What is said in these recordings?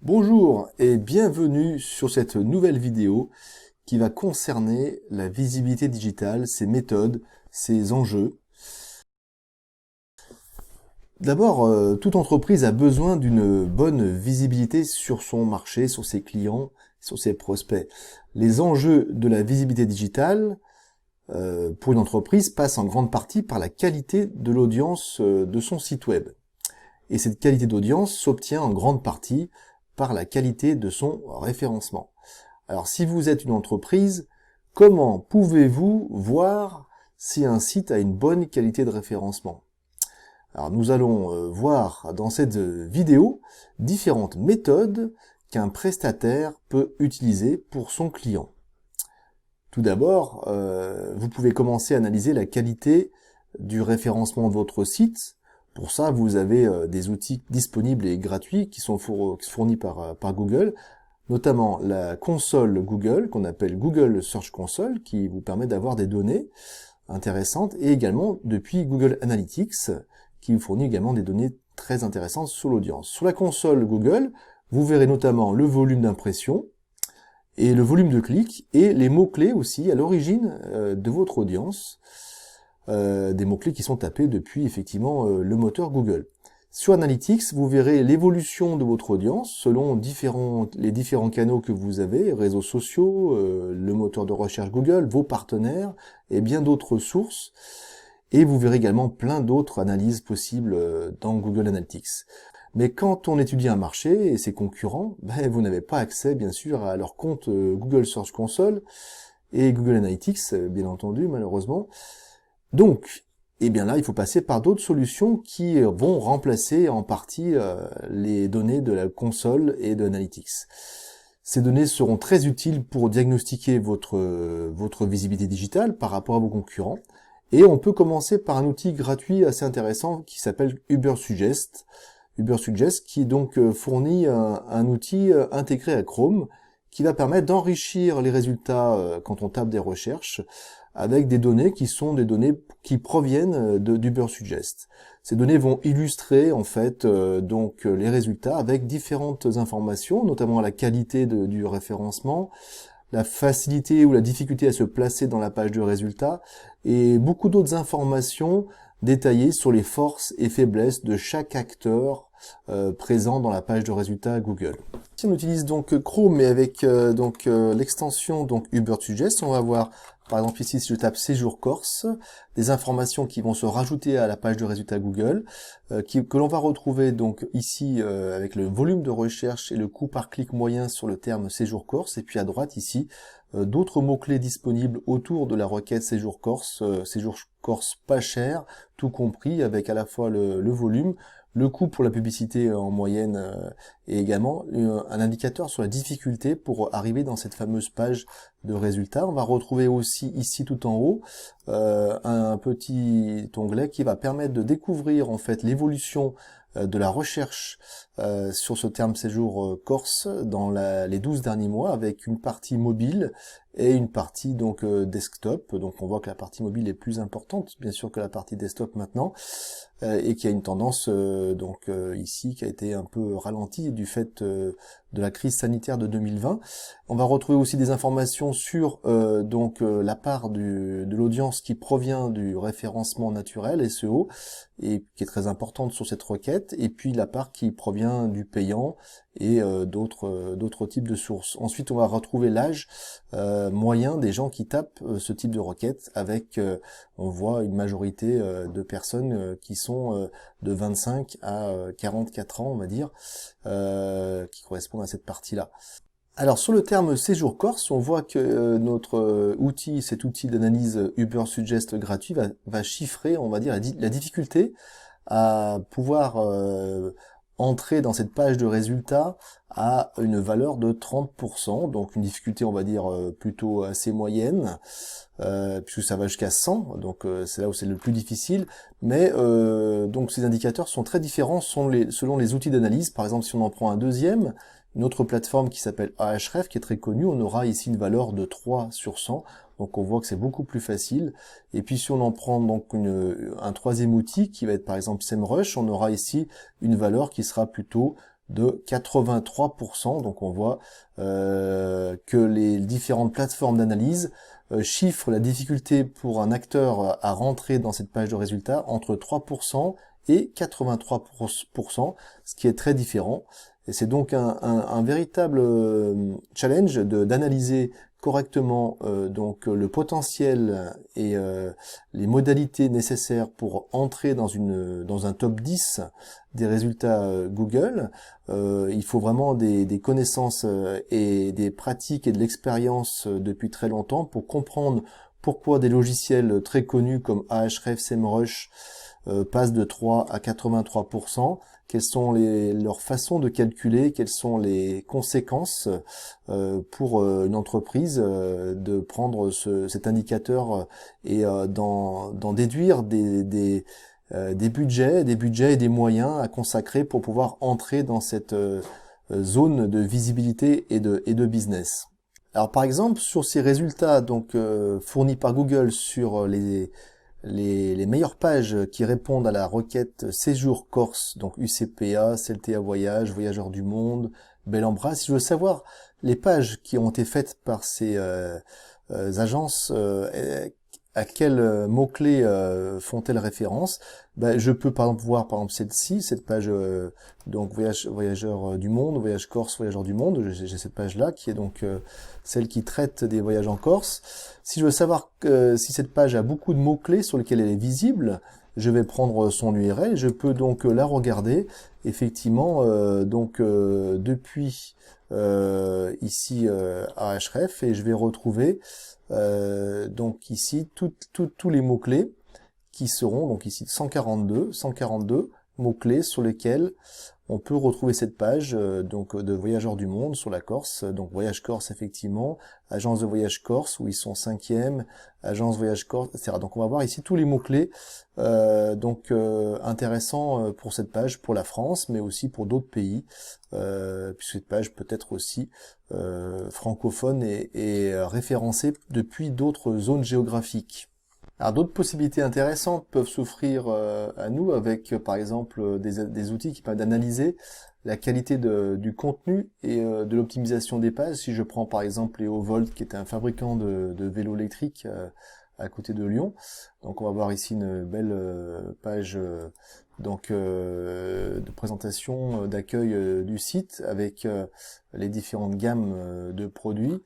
Bonjour et bienvenue sur cette nouvelle vidéo qui va concerner la visibilité digitale, ses méthodes, ses enjeux. D'abord, toute entreprise a besoin d'une bonne visibilité sur son marché, sur ses clients, sur ses prospects. Les enjeux de la visibilité digitale pour une entreprise passent en grande partie par la qualité de l'audience de son site web. Et cette qualité d'audience s'obtient en grande partie par la qualité de son référencement. Alors si vous êtes une entreprise, comment pouvez-vous voir si un site a une bonne qualité de référencement? Alors nous allons voir dans cette vidéo différentes méthodes qu'un prestataire peut utiliser pour son client. Tout d'abord, vous pouvez commencer à analyser la qualité du référencement de votre site. Pour ça, vous avez des outils disponibles et gratuits qui sont fournis par Google, notamment la console Google, qu'on appelle Google Search Console, qui vous permet d'avoir des données intéressantes, et également depuis Google Analytics, qui vous fournit également des données très intéressantes sur l'audience. Sur la console Google, vous verrez notamment le volume d'impression, et le volume de clics, et les mots-clés aussi à l'origine de votre audience, des mots-clés qui sont tapés depuis effectivement le moteur Google. Sur Analytics, vous verrez l'évolution de votre audience selon les différents canaux que vous avez, réseaux sociaux, le moteur de recherche Google, vos partenaires et bien d'autres sources. Et vous verrez également plein d'autres analyses possibles dans Google Analytics. Mais quand on étudie un marché et ses concurrents, vous n'avez pas accès bien sûr à leur compte Google Search Console et Google Analytics, bien entendu, malheureusement. Donc, eh bien là, il faut passer par d'autres solutions qui vont remplacer en partie les données de la console et de Analytics. Ces données seront très utiles pour diagnostiquer votre visibilité digitale par rapport à vos concurrents. Et on peut commencer par un outil gratuit assez intéressant qui s'appelle Ubersuggest. Ubersuggest qui donc fournit un outil intégré à Chrome qui va permettre d'enrichir les résultats quand on tape des recherches avec des données qui sont des données qui proviennent d'Ubersuggest. Ces données vont illustrer en fait donc les résultats avec différentes informations, notamment la qualité du référencement, la facilité ou la difficulté à se placer dans la page de résultats et beaucoup d'autres informations détaillées sur les forces et faiblesses de chaque acteur présent dans la page de résultats Google. Si on utilise donc Chrome mais avec l'extension donc Ubersuggest, on va voir par exemple ici si je tape séjour Corse, des informations qui vont se rajouter à la page de résultats Google, que l'on va retrouver donc ici avec le volume de recherche et le coût par clic moyen sur le terme séjour Corse, et puis à droite ici d'autres mots-clés disponibles autour de la requête séjour Corse pas cher, tout compris avec à la fois le volume, le coût pour la publicité en moyenne et également un indicateur sur la difficulté pour arriver dans cette fameuse page de résultats. On va retrouver aussi ici tout en haut un petit onglet qui va permettre de découvrir en fait l'évolution de la recherche sur ce terme séjour Corse dans les 12 derniers mois avec une partie mobile et une partie donc desktop. Donc on voit que la partie mobile est plus importante bien sûr que la partie desktop maintenant et qui a une tendance ici qui a été un peu ralentie du fait de la crise sanitaire de 2020. On va retrouver aussi des informations sur la part de l'audience qui provient du référencement naturel SEO et qui est très importante sur cette requête, et puis la part qui provient du payant et d'autres types de sources. Ensuite, on va retrouver l'âge moyen des gens qui tapent ce type de requête avec, on voit une majorité de personnes qui sont de 25 à 44 ans, on va dire, qui correspondent à cette partie-là. Alors sur le terme séjour Corse, on voit que notre cet outil d'analyse Ubersuggest gratuit va chiffrer, on va dire, la difficulté à pouvoir entrer dans cette page de résultats à une valeur de 30%, donc une difficulté on va dire plutôt assez moyenne, puisque ça va jusqu'à 100, donc c'est là où c'est le plus difficile, mais donc ces indicateurs sont très différents selon les outils d'analyse. Par exemple, si on en prend un deuxième, une autre plateforme qui s'appelle Ahref, qui est très connue, on aura ici une valeur de 3 sur 100, donc on voit que c'est beaucoup plus facile. Et puis si on en prend donc un troisième outil, qui va être par exemple SEMrush, on aura ici une valeur qui sera plutôt de 83%. Donc on voit que les différentes plateformes d'analyse chiffrent la difficulté pour un acteur à rentrer dans cette page de résultats entre 3% et 83%, ce qui est très différent. Et c'est donc un véritable challenge d'analyser correctement donc le potentiel et les modalités nécessaires pour entrer dans un top 10 des résultats Google. Il faut vraiment des connaissances et des pratiques et de l'expérience depuis très longtemps pour comprendre pourquoi des logiciels très connus comme Ahrefs, SEMrush passent de 3 à 83%, quelles sont leurs façons de calculer, quelles sont les conséquences pour une entreprise de prendre cet indicateur et d'en déduire des budgets et des moyens à consacrer pour pouvoir entrer dans cette zone de visibilité et de business. Alors par exemple, sur ces résultats donc fournis par Google sur les meilleures pages qui répondent à la requête séjour Corse, donc UCPA, CLTA Voyage, Voyageurs du Monde, Bel en Bras. Si je veux savoir les pages qui ont été faites par ces agences, à quels mots-clés font-elles référence, je peux par exemple voir par exemple celle-ci, cette page donc Voyageurs du Monde, Voyage Corse, Voyageurs du Monde. J'ai cette page-là qui est donc celle qui traite des voyages en Corse. Si je veux savoir si cette page a beaucoup de mots-clés sur lesquels elle est visible, je vais prendre son URL, je peux donc la regarder effectivement depuis ici à Ahrefs, et je vais retrouver donc ici tous les mots-clés qui seront donc ici 142 mots-clés sur lesquels on peut retrouver cette page donc de Voyageurs du Monde sur la Corse, donc Voyage Corse effectivement, Agence de Voyage Corse où ils sont 5e, Agence Voyage Corse, etc. Donc on va voir ici tous les mots-clés intéressants pour cette page, pour la France, mais aussi pour d'autres pays, puisque cette page peut être aussi francophone et référencée depuis d'autres zones géographiques. Alors d'autres possibilités intéressantes peuvent s'offrir à nous avec par exemple des outils qui permettent d'analyser la qualité du contenu et de l'optimisation des pages. Si je prends par exemple Leovolt qui est un fabricant de vélos électriques à côté de Lyon, donc on va voir ici une belle page de présentation, d'accueil du site avec les différentes gammes de produits.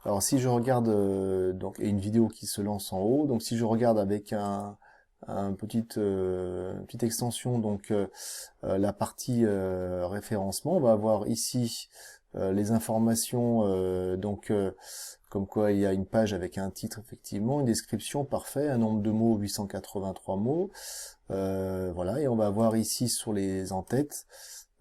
Alors si je regarde donc et une vidéo qui se lance en haut, donc si je regarde avec petite extension donc la partie référencement, on va avoir ici les informations comme quoi il y a une page avec un titre effectivement, une description parfait, un nombre de mots 883 mots, voilà, et on va voir ici sur les en-têtes.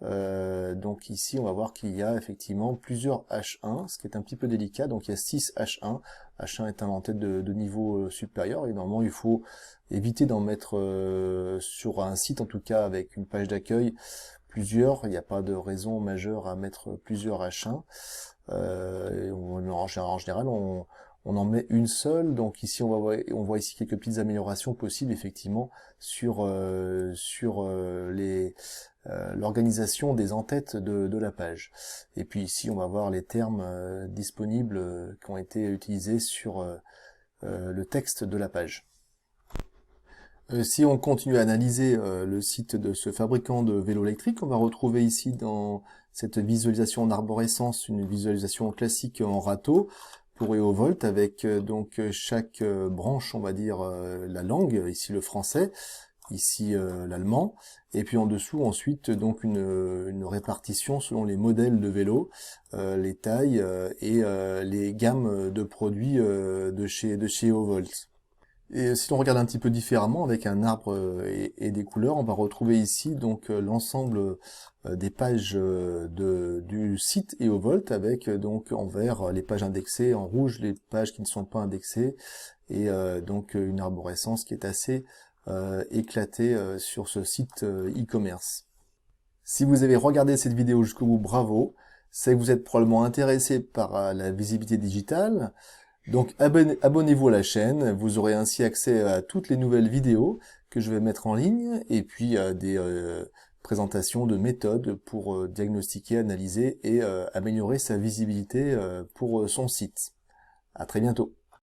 Donc ici on va voir qu'il y a effectivement plusieurs H1, ce qui est un petit peu délicat. Donc il y a 6 H1. H1 est un en-tête de niveau supérieur et normalement il faut éviter d'en mettre sur un site, en tout cas avec une page d'accueil, plusieurs. Il n'y a pas de raison majeure à mettre plusieurs H1. En général on en met une seule. Donc ici on voit ici quelques petites améliorations possibles effectivement sur l'organisation des en-têtes de la page. Et puis ici on va voir les termes disponibles qui ont été utilisés sur le texte de la page. Si on continue à analyser le site de ce fabricant de vélos électriques, on va retrouver ici dans cette visualisation en arborescence une visualisation classique en râteau pour Eovolt avec donc chaque branche, on va dire la langue, ici le français, ici l'allemand, et puis en dessous ensuite donc une répartition selon les modèles de vélos, les tailles et les gammes de produits de chez Eovolt. Et si on regarde un petit peu différemment avec un arbre et des couleurs, on va retrouver ici donc l'ensemble des pages du site Eovolt avec donc en vert les pages indexées, en rouge les pages qui ne sont pas indexées et donc une arborescence qui est assez éclatée sur ce site e-commerce. Si vous avez regardé cette vidéo jusqu'au bout, bravo, c'est que vous êtes probablement intéressé par la visibilité digitale. Donc abonnez-vous à la chaîne, vous aurez ainsi accès à toutes les nouvelles vidéos que je vais mettre en ligne et puis à des présentation de méthodes pour diagnostiquer, analyser et améliorer sa visibilité pour son site. À très bientôt.